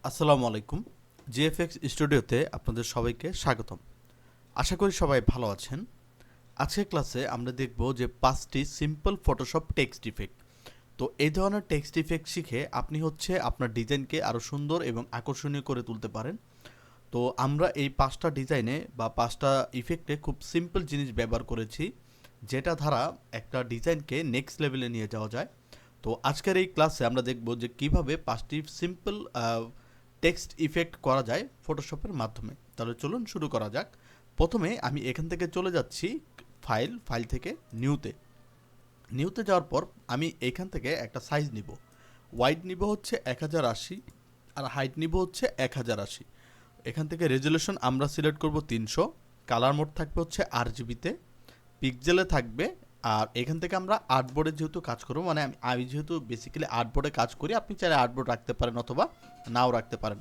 আসসালামু আলাইকুম। জিএফএক্স স্টুডিওতে আপনাদের সবাইকে স্বাগতম। আশা করি সবাই ভালো আছেন। আজকের ক্লাসে আমরা দেখব যে 5টি সিম্পল ফটোশপ টেক্সট ইফেক্ট। তো এই ধরনের টেক্সট ইফেক্ট শিখে আপনি আপনার ডিজাইনকে আরও সুন্দর এবং আকর্ষণীয় করে তুলতে পারেন। তো আমরা এই 5টা ডিজাইনে বা 5টা ইফেক্টে খুব সিম্পল জিনিস ব্যবহার করেছি, যেটা দ্বারা একটা ডিজাইনকে নেক্সট লেভেলে নিয়ে যাওয়া যায়। তো আজকের এই ক্লাসে আমরা দেখব যে কিভাবে 5টি সিম্পল টেক্সট ইফেক্ট করা যায় ফটোশপের মাধ্যমে। তাহলে চলুন শুরু করা যাক। প্রথমে আমি এখান থেকে চলে যাচ্ছি ফাইল থেকে নিউতে যাওয়ার পর আমি এখান থেকে একটা সাইজ নিব। ওয়াইড নিব হচ্ছে 1080 আর হাইট নিব হচ্ছে 1080। এখান থেকে রেজুলেশন আমরা সিলেক্ট করব 300। কালার মোড থাকবে হচ্ছে RGBতে, পিক্সেলে থাকবে। আর এখান থেকে আমরা আর্টবোর্ডে যেহেতু কাজ করবো, মানে আমি যেহেতু বেসিক্যালি আর্টবোর্ডে কাজ করি, আপনি চাইলে আর্টবোর্ড রাখতে পারেন অথবা নাও রাখতে পারেন।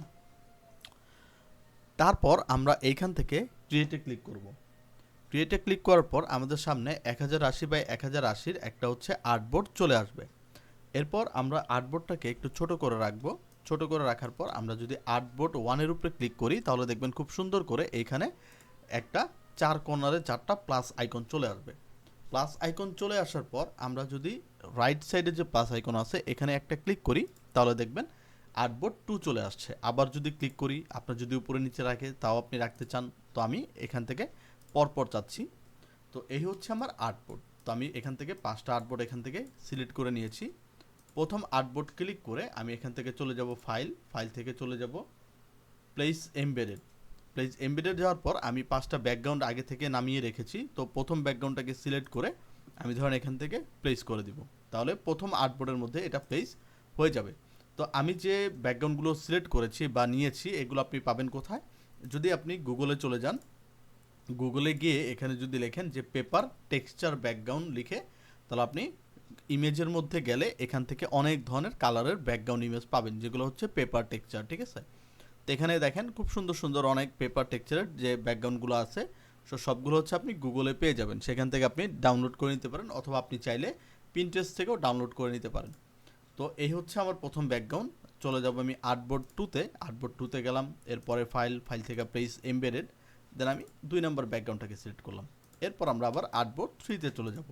তারপর আমরা এইখান থেকে ক্রিয়েটে ক্লিক করব। ক্রিয়েটে ক্লিক করার পর আমাদের সামনে 1080 বাই 1080 একটা হচ্ছে আর্টবোর্ড চলে আসবে। এরপর আমরা আর্টবোর্ডটাকে একটু ছোট করে রাখবো। ছোট করে রাখার পর আমরা যদি আর্টবোর্ড 1-এর উপরে ক্লিক করি, তাহলে দেখবেন খুব সুন্দর করে এইখানে একটা 4 কর্নারে 4টা প্লাস আইকন চলে আসবে। প্লাস আইকন চলে আসার পর আমরা যদি রাইট সাইডে যে প্লাস আইকন আছে এখানে একটা ক্লিক করি, তাহলে দেখবেন আর্টবোর্ড 2 চলে আসছে। আবার যদি ক্লিক করি, আপনার যদি উপরে নিচে রাখে তাও আপনি রাখতে চান, তো আমি এখান থেকে পরপর চাচ্ছি। তো এই হচ্ছে আমার আর্টবোর্ড। তো আমি এখান থেকে 5টা আর্টবোর্ড এখান থেকে সিলেক্ট করে নিয়েছি। প্রথম আর্টবোর্ড ক্লিক করে আমি এখান থেকে চলে যাব ফাইল থেকে চলে যাব প্লেস এমবেডেড যাওয়ার পর আমি 5টা ব্যাকগ্রাউন্ড আগে থেকে নামিয়ে রেখেছি। তো প্রথম ব্যাকগ্রাউন্ডটাকে সিলেক্ট করে আমি ধরেন এখান থেকে প্লেস করে দিব, তাহলে প্রথম আর্টবোর্ডের মধ্যে এটা প্লেস হয়ে যাবে। তো আমি যে ব্যাকগ্রাউন্ডগুলো সিলেক্ট করেছি বা নিয়েছি এগুলো আপনি পাবেন কোথায়? যদি আপনি গুগলে চলে যান, গুগলে গিয়ে এখানে যদি লেখেন যে পেপার টেক্সচার ব্যাকগ্রাউন্ড লিখে, তাহলে আপনি ইমেজের মধ্যে গেলে এখান থেকে অনেক ধরনের কালারের ব্যাকগ্রাউন্ড ইমেজ পাবেন, যেগুলো হচ্ছে পেপার টেক্সচার। ঠিক আছে, তো এখানে দেখেন খুব সুন্দর সুন্দর অনেক পেপার টেক্সচারের যে ব্যাকগ্রাউন্ডগুলো আছে, সবগুলো হচ্ছে আপনি গুগলে পেয়ে যাবেন। সেখান থেকে আপনি ডাউনলোড করে নিতে পারেন, অথবা আপনি চাইলে পিন্টারেস্ট থেকেও ডাউনলোড করে নিতে পারেন। তো এই হচ্ছে আমার প্রথম ব্যাকগ্রাউন্ড। চলে যাব আমি আর্টবোর্ড 2তে গেলাম। এরপরে ফাইল থেকে প্লেস এমবেডেড, দেন আমি 2 নম্বর ব্যাকগ্রাউন্ডটাকে সিলেক্ট করলাম। এরপর আমরা আবার আর্টবোর্ড 3তে চলে যাব।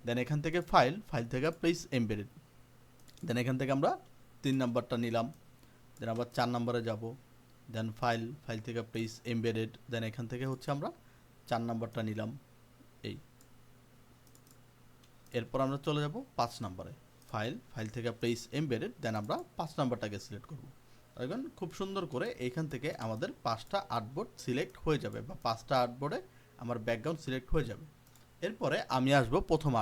দেন এখান থেকে ফাইল থেকে প্লেস এমবেডেড, দেন এখান থেকে আমরা 3 নম্বরটা নিলাম। দেন আবার 4 নম্বরে যাব। দেন ফাইল থেকে প্লেস এমবেডেড, দেন এখান থেকে হচ্ছে আমরা 4 নম্বরটা নিলাম। এই এরপর আমরা চলে যাব 5 নম্বরে। ফাইল থেকে প্লেস এমবেডেড, দেন আমরা 5 নম্বরটাকে সিলেক্ট করব। দেখবেন খুব সুন্দর করে এইখান থেকে আমাদের 5টা আর্টবোর্ড সিলেক্ট হয়ে যাবে, বা 5টা আর্টবোর্ডে আমার ব্যাকগ্রাউন্ড সিলেক্ট হয়ে যাবে। এরপরে আমি আসব প্রথম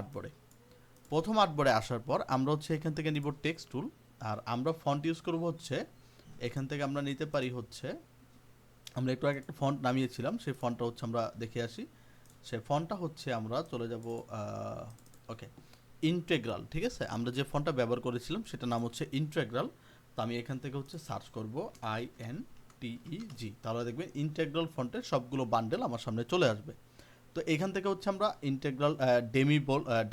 আর্টবোর্ডে আসার পর আমরা হচ্ছে এখান থেকে নিব টেক্সট টুল। আর আমরা ফন্ট ইউজ করব হচ্ছে এখান থেকে আমরা নিতে পারি হচ্ছে, আমরা একটু আগে একটা ফন্ট নামিয়েছিলাম, সেই ফন্টটা হচ্ছে আমরা দেখে আসি। সেই ফন্টটা হচ্ছে আমরা চলে যাব ওকে ইন্টেগ্রাল। ঠিক আছে, আমরা যে ফন্টটা ব্যবহার করেছিলাম সেটার নাম হচ্ছে ইন্টেগ্রাল। তো আমি এখান থেকে হচ্ছে সার্চ করব INTEG, তাহলে দেখবেন ইন্টেগ্রাল ফন্টের সবগুলো বান্ডেল আমার সামনে চলে আসবে। তো এখান থেকে হচ্ছে আমরা ইন্টেগ্রাল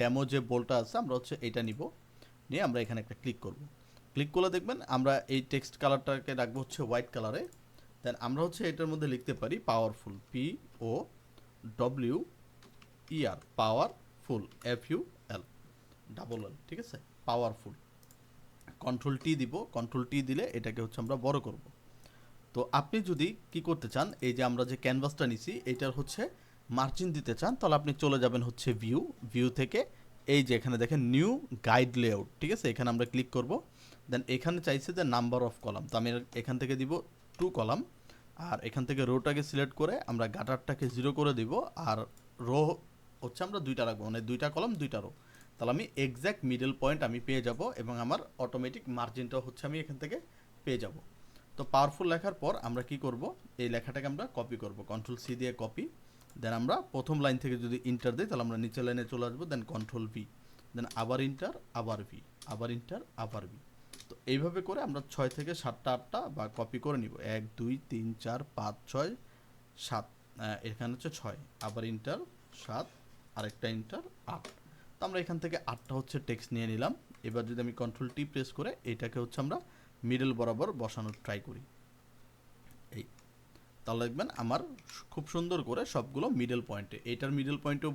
ডেমো যে বোলটা আছে আমরা হচ্ছে এটা নিব, নিয়ে আমরা এখানে একটা ক্লিক করব। ক্লিক করলে দেখবেন আমরা এই টেক্সট কালারটাকে রাখবো হচ্ছে হোয়াইট কালারে। দেন আমরা হচ্ছে এটার মধ্যে লিখতে পারি পাওয়ারফুল, POWER, পাওয়ারফুল, FUL, ঠিক আছে, পাওয়ারফুল। কন্ট্রোল টি দিব, কন্ট্রোল টি দিলে এটাকে হচ্ছে আমরা বড় করব। তো আপনি যদি কি করতে চান, এই যে আমরা যে ক্যানভাসটা নিছি এটার হচ্ছে মার্জিন দিতে চান, তাহলে আপনি চলে যাবেন হচ্ছে ভিউ থেকে এই যে এখানে দেখেন নিউ গাইড লেআউট। ঠিক আছে, এখানে আমরা ক্লিক করব। দেন এখানে চাইছে যে নাম্বার অফ কলাম, তো আমি এখান থেকে দিব 2 কলাম। আর এখান থেকে রোটাকে সিলেক্ট করে আমরা গাটারটাকে 0 করে দিব। আর রো হচ্ছে আমরা 2টা রাখবো, মানে 2টা কলাম 2টা রো। তাহলে আমি এক্স্যাক্ট মিডল পয়েন্ট আমি পেয়ে যাব, এবং আমার অটোমেটিক মার্জিনটাও হচ্ছে আমি এখান থেকে পেয়ে যাব। তো পাওয়ারফুল লেখার পর আমরা কি করব, এই লেখাটাকে আমরা কপি করব, কন্ট্রোল সি দিয়ে কপি। দেন আমরা প্রথম লাইন থেকে যদি ইন্টার দিই তাহলে আমরা নিচের লাইনে চলে আসবো। দেন কন্ট্রোল ভি, দেন আবার ইন্টার, আবার ভি, আবার ইন্টার, আবার ভি। তো এইভাবে করে আমরা 6 থেকে 7টা 8টা বা কপি করে নিব। 1 2 3 4 5 6 7, এখানে হচ্ছে 6, আবার ইন্টার 7, আরেকটা ইন্টার 8। তো আমরা এখান থেকে 8টা হচ্ছে টেক্সট নিয়ে নিলাম। এবার যদি আমি কন্ট্রোল টি প্রেস করে এটাকে হচ্ছে আমরা মিডল বরাবর বসানোর ট্রাই করি। এই তাহলে দেখবেন আমার খুব সুন্দর করে সবগুলো মিডল পয়েন্টে, এইটার মিডল পয়েন্টেও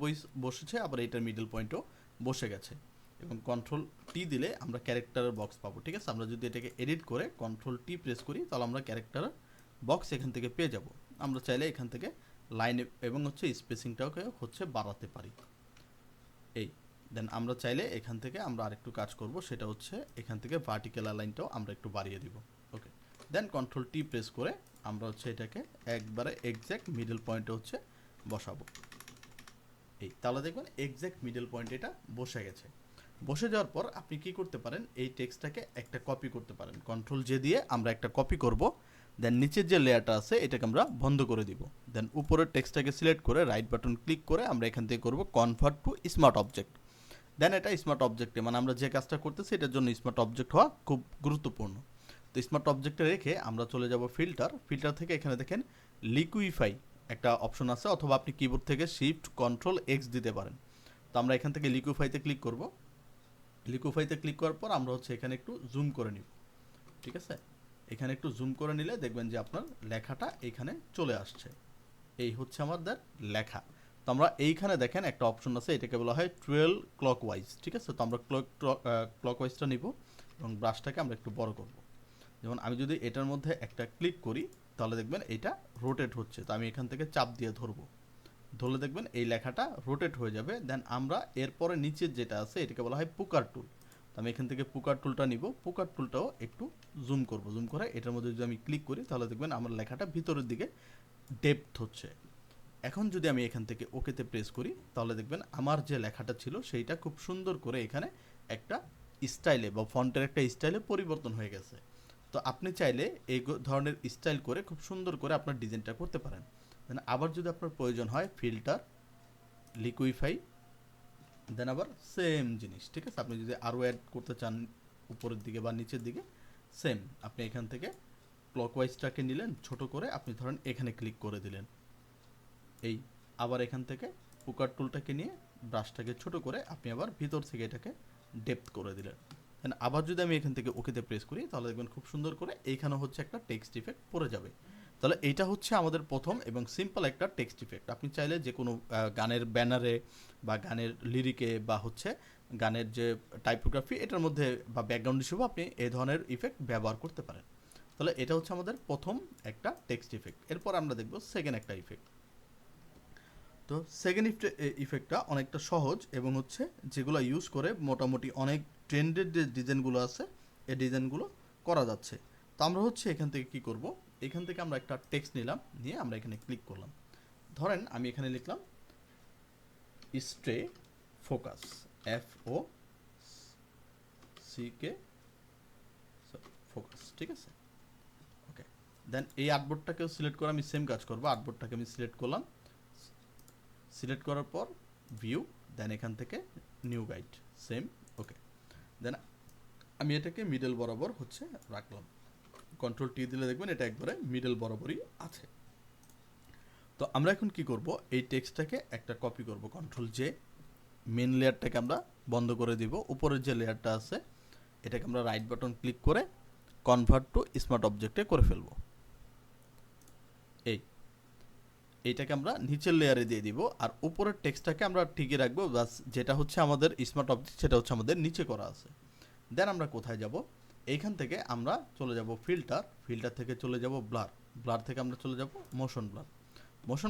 বসেছে, আবার এইটার মিডল পয়েন্টেও বসে গেছে। এবং কন্ট্রোল টি দিলে আমরা ক্যারেক্টারের বক্স পাবো। ঠিক আছে, আমরা যদি এটাকে এডিট করে কন্ট্রোল টি প্রেস করি তাহলে আমরা ক্যারেক্টারের বক্স এখান থেকে পেয়ে যাব। আমরা চাইলে এখান থেকে লাইন এবং হচ্ছে স্পেসিংটাকে হচ্ছে বাড়াতে পারি। এই দেন আমরা চাইলে এখান থেকে আমরা আরেকটু কাজ করব, সেটা হচ্ছে এখান থেকে ভার্টিক্যাল লাইনটাও আমরা একটু বাড়িয়ে দিব। ওকে, দেন কন্ট্রোল টি প্রেস করে আমরা হচ্ছে এটাকে একবারে এক্স্যাক্ট মিডল পয়েন্টে হচ্ছে বসাবো। এই তাহলে দেখবেন এক্স্যাক্ট মিডল পয়েন্ট এটা বসে গেছে। বসে যাওয়ার পর আপনি কি করতে পারেন, এই টেক্সটটাকে একটা কপি করতে পারেন। কন্ট্রোল জে দিয়ে আমরা একটা কপি করব, দেন নিচের যে লেয়ারটা আছে এটাকে আমরা বন্ধ করে দিব। দেন উপরের টেক্সটটাকে সিলেক্ট করে রাইট বাটন ক্লিক করে আমরা এখান থেকে করব কনভার্ট টু স্মার্ট অবজেক্ট। দেন এটা স্মার্ট অবজেক্টে, মানে আমরা যে কাজটা করতেছি এটার জন্য স্মার্ট অবজেক্ট হওয়া খুব গুরুত্বপূর্ণ। তো স্মার্ট অবজেক্টে রেখে আমরা চলে যাব ফিল্টার থেকে এখানে দেখেন লিকুইফাই একটা অপশন আছে, অথবা আপনি কিবোর্ড থেকে শিফট কন্ট্রোল এক্স দিতে পারেন। তো আমরা এখান থেকে লিকুইফাইতে ক্লিক করব। লিকুইফাইতে ক্লিক করার পর আমরা হচ্ছে এখানে একটু জুম করে নিব। ঠিক আছে, এখানে একটু জুম করে নিলে দেখবেন যে আপনার লেখাটা এখানে চলে আসছে। এই হচ্ছে আমাদের লেখা। তো আমরা এইখানে দেখেন একটা অপশন আছে, এটাকে বলা হয় 12 ক্লকওয়াইজ। ঠিক আছে, তো আমরা ক্লকওয়াইজটা নিব এবং ব্রাশটাকে আমরা একটু বড় করব। যেমন আমি যদি এটার মধ্যে একটা ক্লিক করি তাহলে দেখবেন এটা রোটেট হচ্ছে। তো আমি এখান থেকে চাপ দিয়ে ধরবো, ধরলে দেখবেন এই লেখাটা রোটেট হয়ে যাবে। দেন আমরা এরপরে নিচের যেটা আছে এটাকে বলা হয় পুকার টুল। তো আমি এখান থেকে পুকার টুলটা নিব, পুকার টুলটাও একটু জুম করব, জুম করে এটার মধ্যে যদি আমি ক্লিক করি তাহলে দেখবেন আমার লেখাটা ভিতরের দিকে ডেপথ হচ্ছে। এখন যদি আমি এখান থেকে ওকেতে প্রেস করি তাহলে দেখবেন আমার যে লেখাটা ছিল সেইটা খুব সুন্দর করে এখানে একটা স্টাইলে বা ফন্টের একটা স্টাইলে পরিবর্তন হয়ে গেছে। তো আপনি চাইলে এই ধরনের স্টাইল করে খুব সুন্দর করে আপনার ডিজাইনটা করতে পারেন। দেন আবার যদি আপনার প্রয়োজন হয় ফিল্টার, লিকুইফাই, দেন আবার সেম জিনিস। ঠিক আছে, আপনি যদি আরও অ্যাড করতে চান উপরের দিকে বা নিচের দিকে, সেম আপনি এখান থেকে ক্লকওয়াইজটাকে নিলেন ছোট করে, আপনি ধরেন এখানে ক্লিক করে দিলেন। এই আবার এখান থেকে পুকার টুলটাকে নিয়ে ব্রাশটাকে ছোট করে আপনি আবার ভিতর থেকে এটাকে ডেপথ করে দিলেন। দেন আবার যদি আমি এখান থেকে ওকেতে প্রেস করি তাহলে দেখবেন খুব সুন্দর করে এইখানে হচ্ছে একটা টেক্সট ইফেক্ট পড়ে যাবে। তাহলে এইটা হচ্ছে আমাদের প্রথম এবং সিম্পল একটা টেক্সট ইফেক্ট। আপনি চাইলে যে কোনো গানের ব্যানারে বা গানের লিরিকে বা হচ্ছে গানের যে টাইপোগ্রাফি এটার মধ্যে বা ব্যাকগ্রাউন্ড হিসেবে আপনি এই ধরনের ইফেক্ট ব্যবহার করতে পারেন। তাহলে এটা হচ্ছে আমাদের প্রথম একটা টেক্সট ইফেক্ট। এরপর আমরা দেখব সেকেন্ড একটা ইফেক্ট। তো সেকেন্ড ইফেক্টটা অনেকটা সহজ এবং হচ্ছে যেগুলো ইউজ করে মোটামুটি অনেক ট্রেন্ডেড যে ডিজাইনগুলো আছে এই ডিজাইনগুলো করা যাচ্ছে। তো আমরা হচ্ছে এখান থেকে কি করব, এখান থেকে আমরা একটা টেক্সট নিলাম, নিয়ে আমরা এখানে ক্লিক করলাম। ধরেন আমি এখানে লিখলাম স্টে ফোকাস, FOCK ফোকাস। ঠিক আছে, ওকে। দেন এই আর্টবোর্ডটাকেও সিলেক্ট করে আমি সেম কাজ করবো। আর্টবোর্ডটাকে আমি সিলেক্ট করলাম, সিলেক্ট করার পর ভিউ, দেন এখান থেকে নিউ গাইড, সেম, ওকে। দেন আমি এটাকে মিডল বরাবর হচ্ছে রাখলাম। কন্ট্রোল টি দিলে দেখবেন এটা একবারে মিডল বরাবরই আছে। তো আমরা এখন কি করব, এই টেক্সটটাকে একটা কপি করব। কন্ট্রোল জে, মেন লেয়ারটাকে আমরা বন্ধ করে দিব। উপরের যে লেয়ারটা আছে এটাকে আমরা রাইট বাটন ক্লিক করে কনভার্ট টু স্মার্ট অবজেক্টে করে ফেলব। এইটাকে আমরা নিচের লেয়ারে দিয়ে দিব, আর উপরের টেক্সটটাকে আমরা ঠিকই রাখবো। বাস যেটা হচ্ছে আমাদের স্মার্ট অবজেক্ট সেটা হচ্ছে আমাদের নিচে করা আছে। দেন আমরা কোথায় যাব, এইখান থেকে আমরা চলে যাব ফিল্টার থেকে চলে যাব ব্লার থেকে আমরা চলে যাব মোশন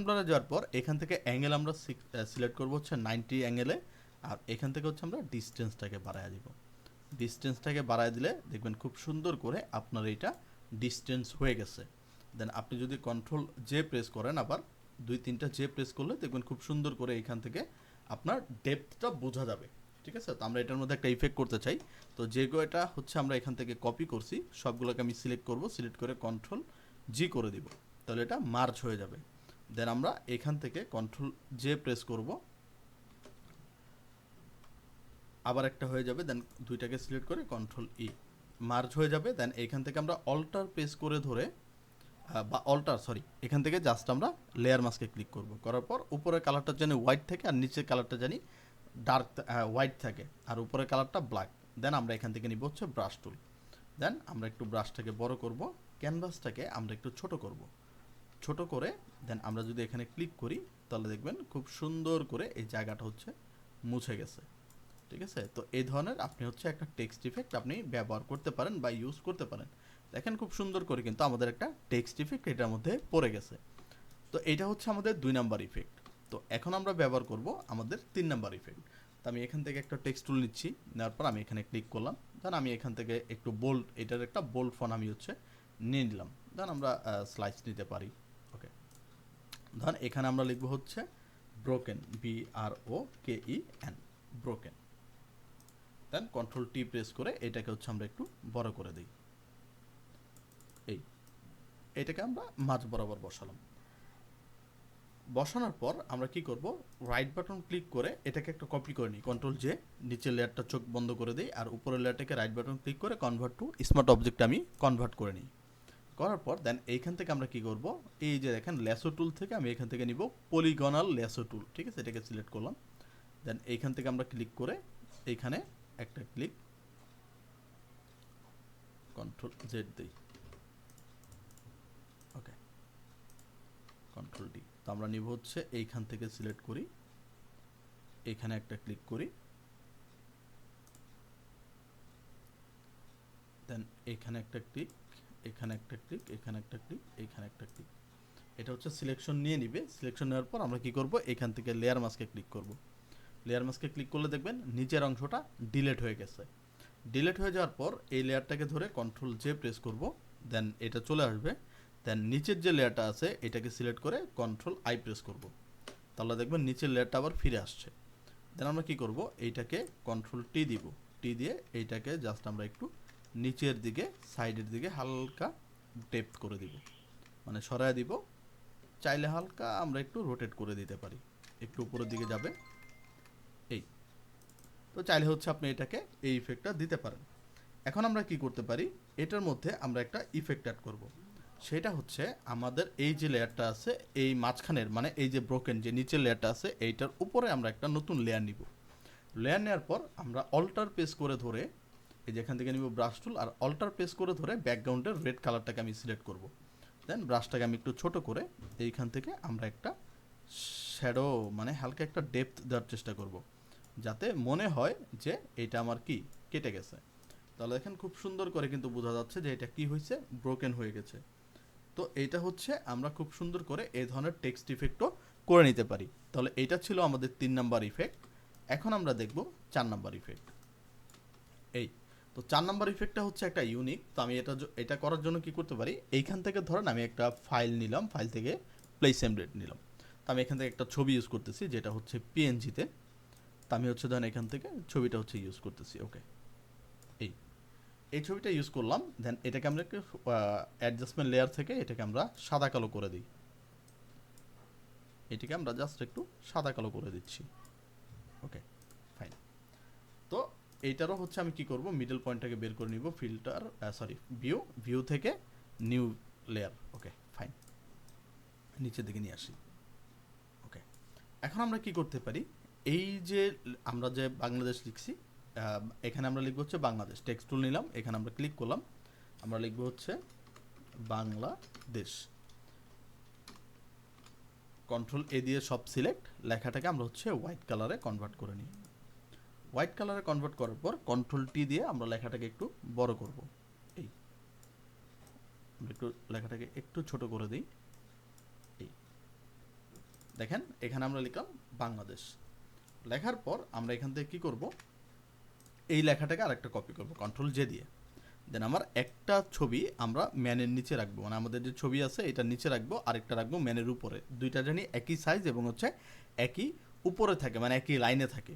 ব্লারে যাওয়ার পর এখান থেকে অ্যাঙ্গেল আমরা সিলেক্ট করব হচ্ছে 90 অ্যাঙ্গেলে, আর এখান থেকে হচ্ছে আমরা ডিস্টেন্সটাকে বাড়ায় দিব। ডিস্টেন্সটাকে বাড়ায় দিলে দেখবেন খুব সুন্দর করে আপনার এইটা ডিস্টেন্স হয়ে গেছে। দেন আপনি যদি কন্ট্রোল জে প্রেস করেন, আবার 2-3টা জে প্রেস করলে দেখবেন খুব সুন্দর করে এখান থেকে আপনার ডেপথটা বোঝা যাবে। ঠিক আছে, তো আমরা এটার মধ্যে একটা ইফেক্ট করতে চাই। তো যেগুলোটা হচ্ছে আমরা এখান থেকে কপি করছি সবগুলোকে আমি সিলেক্ট করব, সিলেক্ট করে কন্ট্রোল জি করে দিব, তাহলে এটা মার্জ হয়ে যাবে। দেন আমরা এখান থেকে কন্ট্রোল জে প্রেস করব, আবার একটা হয়ে যাবে। দেন দুইটাকে সিলেক্ট করে কন্ট্রোল ই, মার্জ হয়ে যাবে। দেন এখান থেকে আমরা অল্টার প্রেস করে ধরে বা এখান থেকে জাস্ট আমরা লেয়ার মাস্কে ক্লিক করব, করার পর উপরের কালারটা জানি হোয়াইট থাকে আর নিচের কালারটা জানি ডার্ক হোয়াইট থাকে, আর উপরের কালারটা ব্ল্যাক। দেন আমরা এখান থেকে নিব হচ্ছে ব্রাশ টুল। দেন আমরা একটু ব্রাশটাকে বড় করব, ক্যানভাসটাকে আমরা একটু ছোট করব, ছোট করে দেন আমরা যদি এখানে ক্লিক করি তাহলে দেখবেন খুব সুন্দর করে এই জায়গাটা হচ্ছে মুছে গেছে। ঠিক আছে, তো এই ধরনের আপনি হচ্ছে একটা টেক্সট ইফেক্ট আপনি ব্যবহার করতে পারেন বা ইউজ করতে পারেন। দেখেন খুব সুন্দর করে কিন্তু আমাদের একটা টেক্সট ইফেক্ট এটার মধ্যে পড়ে গেছে। তো এটা হচ্ছে আমাদের 2 নাম্বার ইফেক্ট। তো এখন আমরা ব্যবহার করব আমাদের 3 নাম্বার ইফেক্ট। তো আমি এখান থেকে একটা টেক্সট টুল নিচ্ছি, নেওয়ার পর আমি এখানে ক্লিক করলাম, দেন আমি এখান থেকে একটু বোল্ড, এটার একটা বোল্ড ফন্ট আমি হচ্ছে নিয়ে নিলাম, দেন আমরা স্লাইস নিতে পারি। ওকে, ধর এখানে আমরা লিখবো হচ্ছে ব্রোকেন, BROKEN, ব্রোকেন। দেন কন্ট্রোল টি প্রেস করে এটাকে হচ্ছে আমরা একটু বড় করে দিই। এটাকে আমরা মাঝ বরাবর বসালাম। বসানোর পর আমরা কি করব, রাইট বাটন ক্লিক করে এটাকে একটা কপি করে নিই, কন্ট্রোল জে, নিচের লেয়ারটা চোখ বন্ধ করে দিই, আর উপরের লেয়ারটাকে রাইট বাটন ক্লিক করে কনভার্ট টু স্মার্ট অবজেক্ট আমি কনভার্ট করে নিই। করার পর দেন এইখান থেকে আমরা কি করব, এই যে দেখেন ল্যাসো টুল থেকে আমি এখান থেকে নিব পলিগনাল ল্যাসো টুল। ঠিক আছে, এটাকে সিলেক্ট করলাম, দেন এইখান থেকে আমরা ক্লিক করে এইখানে একটা ক্লিক, কন্ট্রোল জেড দিই। ওকে, কন্ট্রোল ডি। তো আমরা নিব হচ্ছে এইখান থেকে সিলেক্ট করি, এখানে একটা ক্লিক করি, দেন এখানে একটা ক্লিক, এখানে একটা ক্লিক, এখানে একটা ক্লিক, এখানে একটা ক্লিক। এটা হচ্ছে সিলেকশন নিয়ে নিবে। সিলেকশন নেওয়ার পর আমরা কি করব, এখান থেকে লেয়ার মাস্কে ক্লিক করব। লেয়ার মাস্কে ক্লিক করলে দেখবেন নিচের অংশটা ডিলিট হয়ে গেছে। ডিলিট হয়ে যাওয়ার পর এই লেয়ারটাকে ধরে কন্ট্রোল জে প্রেস করব, দেন এটা চলে আসবে। দেন নিচের যে লেয়ারটা আছে এটাকে সিলেক্ট করে কন্ট্রোল আই প্রেস করব, তাহলে দেখবেন নিচের লেয়ারটা আবার ফিরে আসছে। দেন আমরা কি করব, এইটাকে কন্ট্রোল টি দিব, টি দিয়ে এইটাকে জাস্ট আমরা একটু নিচের দিকে, সাইডের দিকে হালকা ডেপথ করে দিব, মানে সরায় দিব। চাইলে হালকা আমরা একটু রোটেট করে দিতে পারি, একটু উপরের দিকে যাবে। এই তো চাইলে হচ্ছে আপনি এটাকে এই ইফেক্টটা দিতে পারেন। এখন আমরা কি করতে পারি, এটার মধ্যে আমরা একটা ইফেক্ট অ্যাড করব। সেটা হচ্ছে আমাদের এই যে লেয়ারটা আছে এই মাঝখানের, মানে এই যে ব্রোকেন যে নিচের লেয়ারটা আছে এইটার উপরে আমরা একটা নতুন লেয়ার নিব। লেয়ার নেওয়ার পর আমরা অল্টার প্রেস করে ধরে এই যে এখান থেকে নিব ব্রাশ টুল, আর অল্টার প্রেস করে ধরে ব্যাকগ্রাউন্ডের রেড কালারটাকে আমি সিলেক্ট করব। দেন ব্রাশটাকে আমি একটু ছোট করে এইখান থেকে আমরা একটা শ্যাডো, মানে হালকা একটা ডেপথ দেওয়ার চেষ্টা করব, যাতে মনে হয় যে এটা আমার কি কেটে গেছে। তাহলে দেখেন খুব সুন্দর করে কিন্তু বোঝা যাচ্ছে যে এটা কি হয়েছে, ব্রোকেন হয়ে গেছে। তো এইটা হচ্ছে আমরা খুব সুন্দর করে এই ধরনের টেক্সট ইফেক্টও করে নিতে পারি। তাহলে এইটা ছিল আমাদের 3 নাম্বার ইফেক্ট। এখন আমরা দেখব 4 নাম্বার ইফেক্ট। এই তো 4 নাম্বার ইফেক্টটা হচ্ছে একটা ইউনিক। তো আমি এটা করার জন্য কি করতে পারি, এইখান থেকে ধরেন আমি একটা ফাইল নিলাম, ফাইল থেকে প্লেস এমবেড নিলাম। তো আমি এখান থেকে একটা ছবি ইউজ করতেছি যেটা হচ্ছে পিএনজিতে। তো আমি হচ্ছে ধরেন এখান থেকে ছবিটা হচ্ছে ইউজ করতেছি। ওকে, এই ছবিটা ইউজ করলাম। দেন এটাকে আমরা একটু অ্যাডজাস্টমেন্ট লেয়ার থেকে এটাকে আমরা সাদা কালো করে দিই। এটাকে আমরা জাস্ট একটু সাদা কালো করে দিচ্ছি। ওকে, ফাইন। তো এইটারও হচ্ছে আমি কি করব, মিডল পয়েন্টটাকে বের করে নিব, ফিল্টার ভিউ থেকে নিউ লেয়ার। ওকে, ফাইন, নিচের দিকে নিয়ে আসি। ওকে, এখন আমরা কি করতে পারি, এই যে আমরা যে বাংলাদেশ লিখছি, এখানে আমরা লিখবো হচ্ছে বাংলাদেশ। টেক্সট টুল নিলাম, এখানে আমরা ক্লিক করলাম, আমরা লিখবো হচ্ছে বাংলাদেশ। কন্ট্রোল এ দিয়ে সব সিলেক্ট, লেখাটাকে আমরা হচ্ছে হোয়াইট কালারে কনভার্ট করে নিই। হোয়াইট কালারে কনভার্ট করার পর কন্ট্রোল টি দিয়ে আমরা লেখাটাকে একটু বড় করব। এই একটু লেখাটাকে একটু ছোট করে দিই। এই দেখেন এখানে আমরা লিখলাম বাংলাদেশ। লেখার পর আমরা এখান থেকে কি করব, এই লেখাটাকে আরেকটা কপি করব কন্ট্রোল জে দিয়ে। দেন আমার একটা ছবি আমরা ম্যানের নিচে রাখবো, মানে আমাদের যে ছবি আছে এটা নিচে রাখবো, আরেকটা রাখবো ম্যানের উপরে। দুইটা জানি একই সাইজ এবং হচ্ছে একই উপরে থাকে, মানে একই লাইনে থাকে।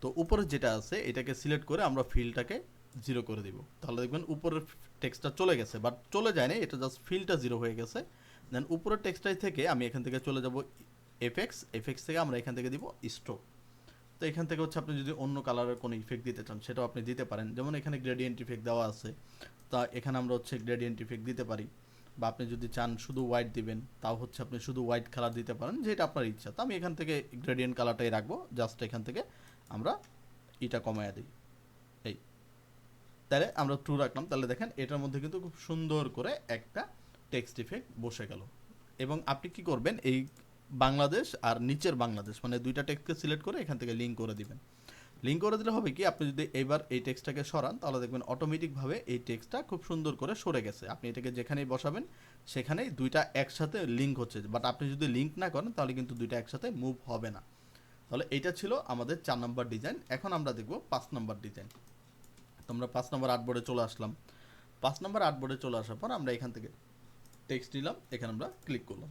তো উপরে যেটা আছে এটাকে সিলেক্ট করে আমরা ফিলটাকে 0 করে দিব। তাহলে দেখবেন উপরের টেক্সটটা চলে গেছে, বাট চলে যায় না, এটা জাস্ট ফিলটা 0 হয়ে গেছে। দেন উপরের টেক্সটাই থেকে আমি এখান থেকে চলে যাব এফএক্স থেকে আমরা এখান থেকে দিব স্ট্রোক। তো এখান থেকে হচ্ছে আপনি যদি অন্য কালারের কোনো ইফেক্ট দিতে চান সেটাও আপনি দিতে পারেন, যেমন এখানে গ্রেডিয়েন্ট ইফেক্ট দেওয়া আছে, তা এখানে আমরা হচ্ছে গ্রেডিয়েন্ট ইফেক্ট দিতে পারি। বা আপনি যদি চান শুধু হোয়াইট দিবেন তাও হচ্ছে আপনি শুধু হোয়াইট কালার দিতে পারেন, যেটা আপনার ইচ্ছা। তো আমি এখান থেকে গ্রেডিয়েন্ট কালারটাই রাখবো, জাস্ট এখান থেকে আমরা এটা কমায়া দিই। এই তাহলে আমরা ট্রু রাখলাম, তাহলে দেখেন এটার মধ্যে কিন্তু খুব সুন্দর করে একটা টেক্সট ইফেক্ট বসে গেল। এবং আপনি কি করবেন, এই বাংলাদেশ আর নিচের বাংলাদেশ মানে দুইটা টেক্সটকে সিলেক্ট করে এখান থেকে লিঙ্ক করে দিবেন। লিঙ্ক করে দিলে হবে কি, আপনি যদি এবার এই টেক্সটটাকে সরান তাহলে দেখবেন অটোমেটিকভাবে এই টেক্সটটা খুব সুন্দর করে সরে গেছে। আপনি এটাকে যেখানেই বসাবেন সেখানেই দুইটা একসাথে লিঙ্ক হচ্ছে, বাট আপনি যদি লিঙ্ক না করেন তাহলে কিন্তু দুইটা একসাথে মুভ হবে না। তাহলে এইটা ছিল আমাদের 4 নম্বর ডিজাইন। এখন আমরা দেখব 5 নম্বর ডিজাইন। তো আমরা 5 নম্বর আর্টবোর্ডে চলে আসলাম। 5 নম্বর আর্টবোর্ডে চলে আসার পর আমরা এখান থেকে টেক্সট নিলাম, এখানে আমরা ক্লিক করলাম।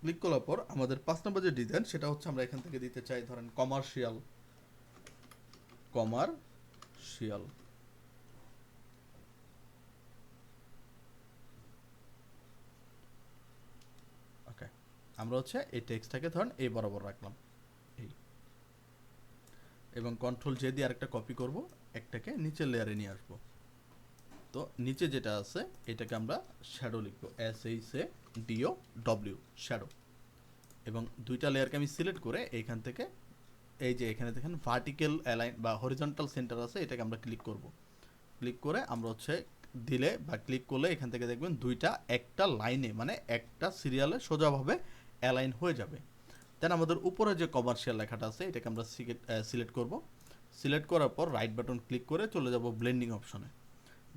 ক্লিক করার পর আমাদের 5 নম্বর যে ডিজাইন সেটা হচ্ছে আমরা এখান থেকে দিতে চাই ধরেন কমার্শিয়াল। ওকে, আমরা হচ্ছে এই টেক্সটটাকে ধরেন এই বরাবর রাখলাম এই, এবং কন্ট্রোল জে দিয়ে আরেকটা কপি করব, একটাকে নিচের লেয়ারে নিয়ে আসব। তো নিচে যেটা আছে এটাকে আমরা শ্যাডো লিখব, SHADOW শ্যাডো। এবং দুইটা লেয়ারকে আমি সিলেক্ট করে এইখান থেকে এই যে এখানে দেখেন ভার্টিক্যাল অ্যালাইন বা হরিজন্টাল সেন্টার আছে, এটাকে আমরা ক্লিক করব। ক্লিক করে আমরা হচ্ছে দিলে বা ক্লিক করলে এখান থেকে দেখবেন দুইটা একটা লাইনে মানে একটা সিরিয়ালে সোজাভাবে অ্যালাইন হয়ে যাবে। দেন আমাদের উপরে যে কমার্শিয়াল লেখাটা আছে এটাকে আমরা সিলেক্ট করব। সিলেক্ট করার পর রাইট বাটন ক্লিক করে চলে যাব ব্লেন্ডিং অপশনে।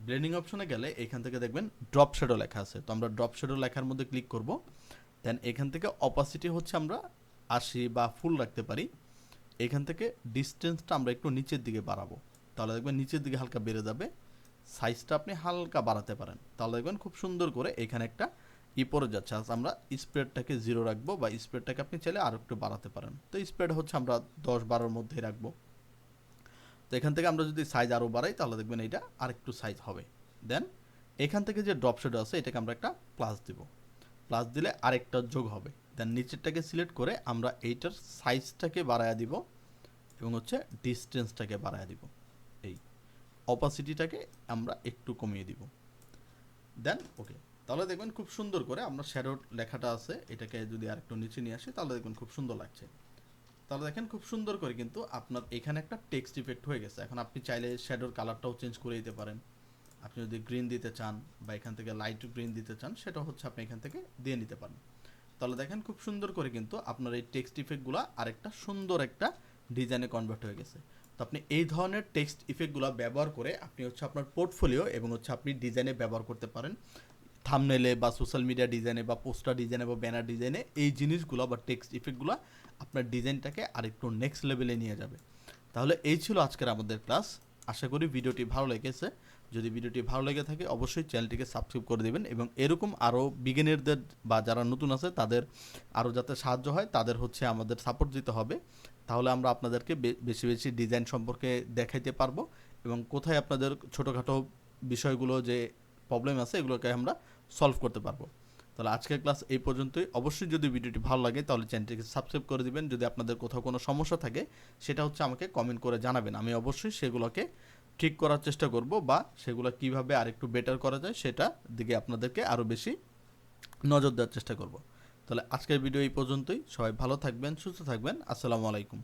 ব্লেন্ডিং অপশনে গেলে এখান থেকে দেখবেন ড্রপ শ্যাডো লেখা আছে, তো আমরা ড্রপ শ্যাডো লেখার মধ্যে ক্লিক করব। দেন এখান থেকে অপাসিটি হচ্ছে আমরা 80 বা ফুল রাখতে পারি। এখান থেকে ডিস্টেন্সটা আমরা একটু নিচের দিকে বাড়াবো, তাহলে দেখবেন নিচের দিকে হালকা বেড়ে যাবে। সাইজটা আপনি হালকা বাড়াতে পারেন, তাহলে দেখবেন খুব সুন্দর করে এখানে একটা পড়ে যাচ্ছে। আজ আমরা স্প্রেডটাকে 0 রাখবো, বা স্প্রেডটাকে আপনি চাইলে আরও একটু বাড়াতে পারেন। তো স্প্রেড হচ্ছে আমরা 10-12 মধ্যেই রাখবো। তো এখান থেকে আমরা যদি সাইজ আরও বাড়াই তাহলে দেখবেন এটা আরেকটু সাইজ হবে। দেন এখান থেকে যে ড্রপ শ্যাডো আছে এটাকে আমরা একটা প্লাস দিব, প্লাস দিলে আরেকটা যোগ হবে। দেন নিচেরটাকে সিলেক্ট করে আমরা এইটার সাইজটাকে বাড়ায়া দিব এবং হচ্ছে ডিস্টেন্সটাকে বাড়ায়া দিব, এই অপাসিটিটাকে আমরা একটু কমিয়ে দিব। দেন ওকে, তাহলে দেখবেন খুব সুন্দর করে আমরা শ্যাডোর লেখাটা আছে এটাকে যদি আরেকটু নিচে নিয়ে আসি তাহলে দেখবেন খুব সুন্দর লাগছে। তাহলে দেখেন খুব সুন্দর করে কিন্তু আপনার এখানে একটা টেক্সট ইফেক্ট হয়ে গেছে। এখন আপনি চাইলে শ্যাডোর কালারটাও চেঞ্জ করে দিতে পারেন। আপনি যদি গ্রিন দিতে চান বা এখান থেকে লাইট গ্রিন দিতে চান সেটা হচ্ছে আপনি এখান থেকে দিয়ে নিতে পারেন। তাহলে দেখেন খুব সুন্দর করে কিন্তু আপনার এই টেক্সট ইফেক্টগুলো আরেকটা সুন্দর একটা ডিজাইনে কনভার্ট হয়ে গেছে। তো আপনি এই ধরনের টেক্সট ইফেক্টগুলো ব্যবহার করে আপনি হচ্ছে আপনার পোর্টফোলিও এবং হচ্ছে আপনি ডিজাইনে ব্যবহার করতে পারেন, থাম্বনেলে বা সোশ্যাল মিডিয়া ডিজাইনে বা পোস্টার ডিজাইনে বা ব্যানার ডিজাইনে। এই জিনিসগুলো বা টেক্সট ইফেক্টগুলো আপনার ডিজাইনটাকে আরেকটু নেক্সট লেভেলে নিয়ে যাবে। তাহলে এই ছিল আজকের আমাদের ক্লাস। আশা করি ভিডিওটি ভালো লেগেছে। যদি ভিডিওটি ভালো লেগে থাকে অবশ্যই চ্যানেলটিকে সাবস্ক্রাইব করে দেবেন, এবং এরকম আরও বিগিনারদের বা যারা নতুন আছে তাদের আরও যাতে সাহায্য হয় তাদের হচ্ছে আমাদের সাপোর্ট দিতে হবে। তাহলে আমরা আপনাদেরকে বেশি বেশি ডিজাইন সম্পর্কে দেখাইতে পারবো, এবং কোথায় আপনাদের ছোটোখাটো বিষয়গুলো যে প্রবলেম আছে এগুলোকে আমরা সলভ করতে পারবো। তাহলে আজকের ক্লাস এই পর্যন্তই। অবশ্যই যদি ভিডিওটি ভালো লাগে তাহলে চ্যানেলটিকে সাবস্ক্রাইব করে দিবেন। যদি আপনাদের কোথাও কোনো সমস্যা থাকে সেটা হচ্ছে আমাকে কমেন্ট করে জানাবেন, আমি অবশ্যই সেগুলোকে ঠিক করার চেষ্টা করব, বা সেগুলো কিভাবে আরেকটু বেটার করা যায় সেটা দিকে আপনাদেরকে আরও বেশি নজর দেওয়ার চেষ্টা করব। তাহলে আজকের ভিডিও এই পর্যন্তই। সবাই ভালো থাকবেন, সুস্থ থাকবেন। আসসালামু আলাইকুম।